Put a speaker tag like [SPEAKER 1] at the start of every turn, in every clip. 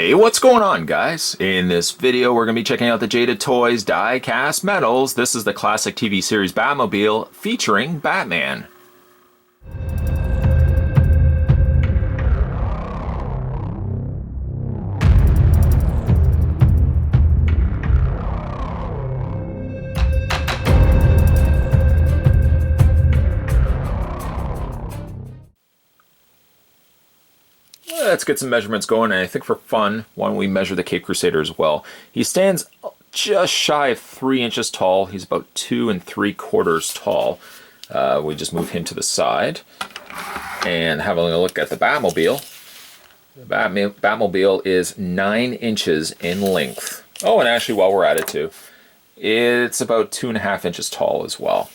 [SPEAKER 1] Hey, what's going on, guys? In this video, we're going to be checking out the Jada Toys die-cast metals. This is the classic TV series Batmobile featuring Batman. Let's get some measurements going, and I think for fun, why don't we measure the Cape Crusader as well. He stands just shy of 3 inches tall. He's about 2 3/4 tall. We just move him to the side and have a look at the Batmobile. The Batmobile is 9 inches in length. Oh, and actually, while we're at it too, it's about 2.5 inches tall as well.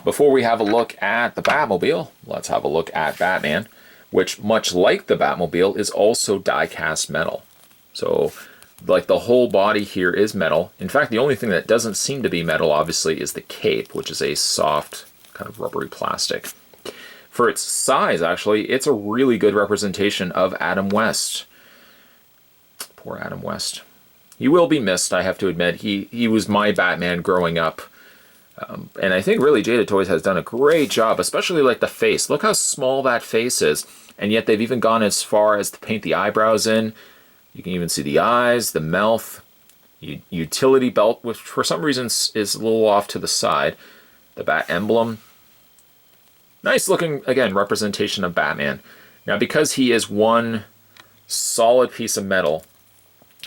[SPEAKER 1] Before we have a look at the Batmobile, let's have a look at Batman, which, much like the Batmobile, is also die-cast metal. So, like, the whole body here is metal. In fact, the only thing that doesn't seem to be metal, obviously, is the cape, which is a soft, kind of rubbery plastic. For its size, actually, it's a really good representation of Adam West. Poor Adam West. He will be missed, I have to admit. He was my Batman growing up. And I think really Jada Toys has done a great job, especially like the face. Look how small that face is. And yet they've even gone as far as to paint the eyebrows in. You can even see the eyes, the mouth, utility belt, which for some reason is a little off to the side. The Bat emblem. Nice looking, again, representation of Batman. Now, because he is one solid piece of metal,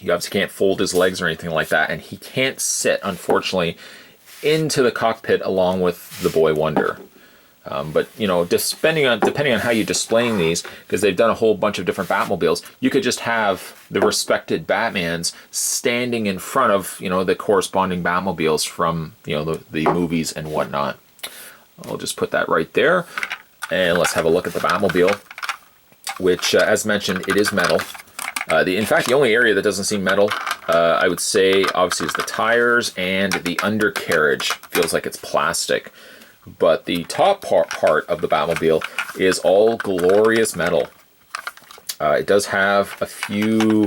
[SPEAKER 1] you obviously can't fold his legs or anything like that, and he can't sit, unfortunately, into the cockpit along with the Boy Wonder. But, you know, depending on how you're displaying these, because they've done a whole bunch of different Batmobiles, you could just have the respected Batmans standing in front of, you know, the corresponding Batmobiles from, you know, the movies and whatnot. I'll just put that right there. And let's have a look at the Batmobile, which, as mentioned, it is metal. In fact, the only area that doesn't seem metal, I would say, obviously, is the tires and the undercarriage. Feels like it's plastic. But the top part of the Batmobile is all glorious metal. It does have a few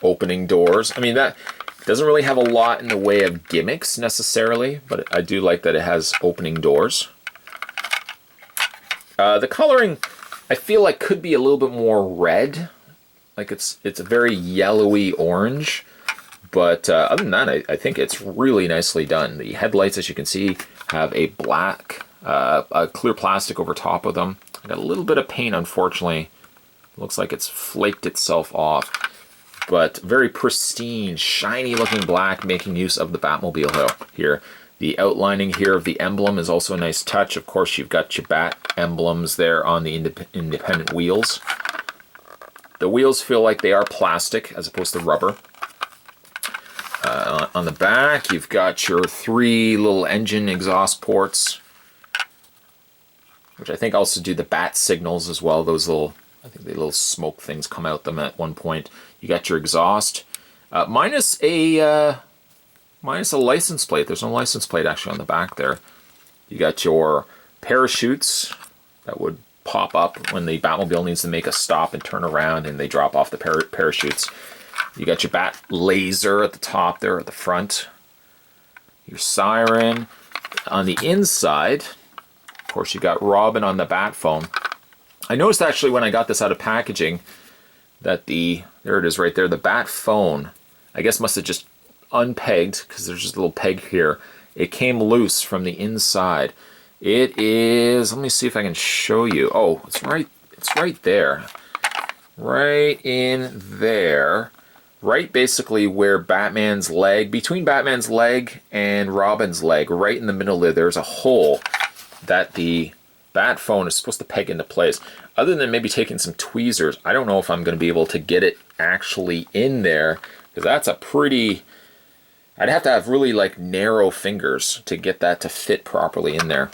[SPEAKER 1] opening doors. I mean, that doesn't really have a lot in the way of gimmicks necessarily, but I do like that it has opening doors. The coloring, I feel like, could be a little bit more red. Like it's a very yellowy orange. But other than that, I think it's really nicely done. The headlights, as you can see, have a black, a clear plastic over top of them. Got a little bit of paint, unfortunately. Looks like it's flaked itself off. But very pristine, shiny looking black, making use of the Batmobile here. The outlining here of the emblem is also a nice touch. Of course, you've got your Bat emblems there on the independent wheels. The wheels feel like they are plastic as opposed to rubber. On the back, you've got your 3 little engine exhaust ports, which I think also do the bat signals as well. Those little, I think the little smoke things come out them at one point. You got your exhaust, minus a license plate. There's no license plate actually on the back there. You got your parachutes that would pop up when the Batmobile needs to make a stop and turn around, and they drop off the parachutes. You got your bat laser at the top there at the front. Your siren. On the inside, of course, you got Robin on the bat phone. I noticed actually when I got this out of packaging that there it is right there, the bat phone, I guess must have just unpegged, because there's just a little peg here. It came loose from the inside. It is, let me see if I can show you. Oh, it's right there. Right in there. Right basically where Batman's leg, between Batman's leg and Robin's leg, right in the middle there's a hole that the bat phone is supposed to peg into place. Other than maybe taking some tweezers, I don't know if I'm going to be able to get it actually in there, because that's a pretty, I'd have to have really like narrow fingers to get that to fit properly in there.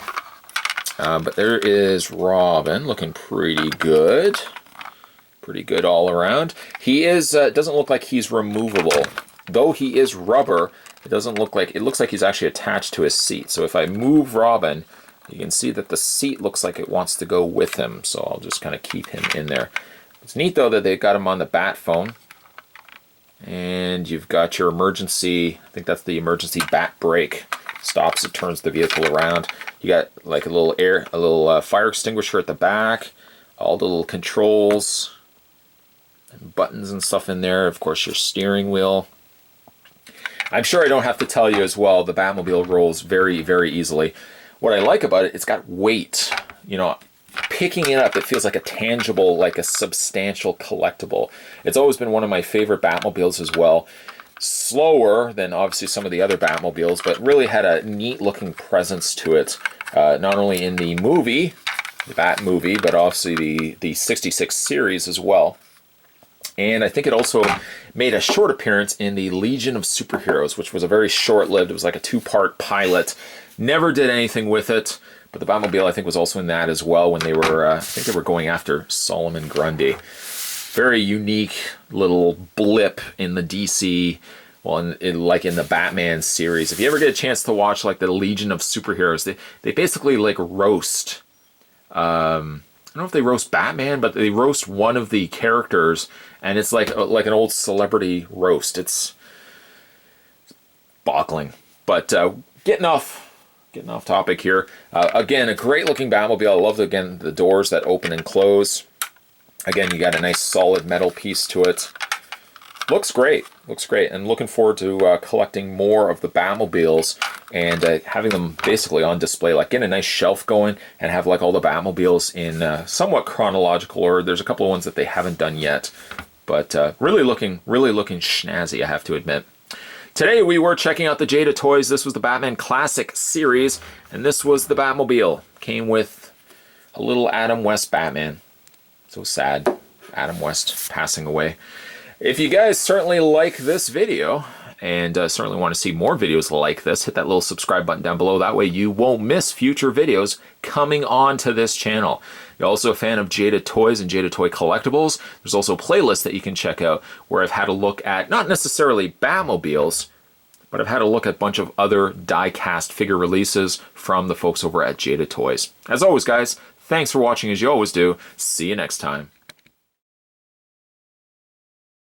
[SPEAKER 1] But there is Robin, looking pretty good. Pretty good all around. He is, doesn't look like he's removable. Though he is rubber, it looks like he's actually attached to his seat. So if I move Robin, you can see that the seat looks like it wants to go with him. So I'll just kind of keep him in there. It's neat though that they've got him on the bat phone. And you've got your emergency, I think that's the emergency bat brake. Stops it, turns the vehicle around. You got like a little fire extinguisher at the back, all the little controls and buttons and stuff in there. Of course, your steering wheel. I'm sure I don't have to tell you as well, the Batmobile rolls very, very easily. What I like about it, it's got weight. You know, picking it up, it feels like a tangible, like a substantial collectible. It's always been one of my favorite Batmobiles as well. Slower than obviously some of the other Batmobiles, but really had a neat looking presence to it. Not only in the movie, the Bat movie, but obviously the 66 series as well. And I think it also made a short appearance in the Legion of Superheroes, which was a very short-lived, it was like a 2-part pilot. Never did anything with it, but the Batmobile I think was also in that as well when they were, I think they were going after Solomon Grundy. Very unique little blip in the DC, well, like in the Batman series. If you ever get a chance to watch like the Legion of Superheroes, they basically like roast, I don't know if they roast Batman, but they roast one of the characters, and it's like an old celebrity roast. It's boggling. But getting off topic here. Again, a great looking Batmobile. I love again the doors that open and close. Again, you got a nice solid metal piece to it. Looks great. Looks great. And looking forward to collecting more of the Batmobiles and having them basically on display. Like getting a nice shelf going and have like all the Batmobiles in somewhat chronological order. There's a couple of ones that they haven't done yet. But really looking snazzy, I have to admit. Today we were checking out the Jada toys. This was the Batman Classic series. And this was the Batmobile. Came with a little Adam West Batman. So sad, Adam West passing away. If you guys certainly like this video and certainly want to see more videos like this, hit that little subscribe button down below. That way you won't miss future videos coming on to this channel. You're also a fan of Jada Toys and Jada Toy Collectibles. There's also playlists that you can check out where I've had a look at, not necessarily Batmobiles, but I've had a look at a bunch of other die-cast figure releases from the folks over at Jada Toys. As always, guys, thanks for watching as you always do. See you next time.